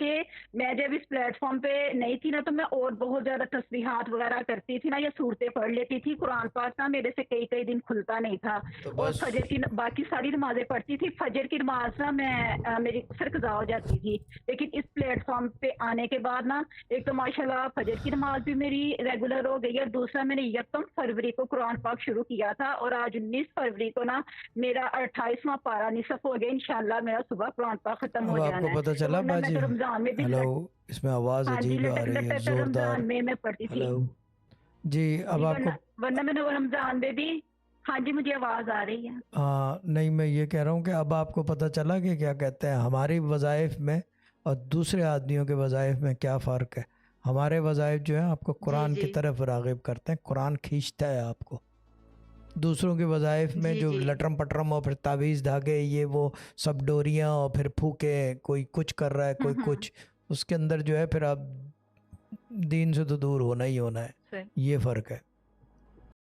کہ میں جب اس پلیٹ فارم پہ نہیں تھی نا تو میں اور بہت زیادہ تسبیحات وغیرہ کرتی تھی نا، یا صورتیں پڑھ لیتی تھی، قرآن پاک نا میرے سے کئی کئی دن کھلتا نہیں تھا، تو اور بس فجر کی باقی ساری نمازیں پڑھتی تھی، فجر کی نماز نا میں میری اکثر قضا ہو جاتی تھی، لیکن اس پلیٹ فارم پہ آنے کے بعد نا ایک تو ماشاءاللہ فجر کی نماز بھی میری ریگولر ہو گئی ہے، دوسرا میں نے 1 فروری کو قرآن پاک شروع کیا تھا، اور آج 19 فروری کو نا میرا 28واں پارا نصف ہو گیا، انشاءاللہ میرا صبح قرآن پاک ختم ہو اب آپ جانا کو ہے، پتہ تو چلا ورنہ میں باجی؟ تو رمضان میں بھی ہلو، اس میں آواز ہاں جی عجیب آ رہی ہے، لٹر زوردار. رمضان میں پڑھتی تھی ہلو جی. اب جی، آپ ورنہ کو ورنہ میں نے وہ رمضان میں بھی، ہاں جی مجھے آواز آ رہی ہے. نہیں، میں یہ کہہ رہا ہوں کہ اب آپ کو پتہ چلا کہ کیا کہتے ہیں ہماری وظائف میں اور دوسرے آدمیوں کے وظائف میں کیا فرق ہے. ہمارے وظائف جو ہیں آپ کو جی قرآن کی جی طرف راغب کرتے ہیں، قرآن کھینچتا ہے آپ کو. دوسروں کے وظائف میں جی جو جی لٹرم پٹرم اور پھر تعویذ دھاگے یہ وہ سب ڈوریاں اور پھر پھوکے، کوئی کچھ کر رہا ہے کوئی ہوں کچھ، اس کے اندر جو ہے پھر آپ دین سے تو دور ہونا ہی ہونا ہے. صحیح. یہ فرق ہے.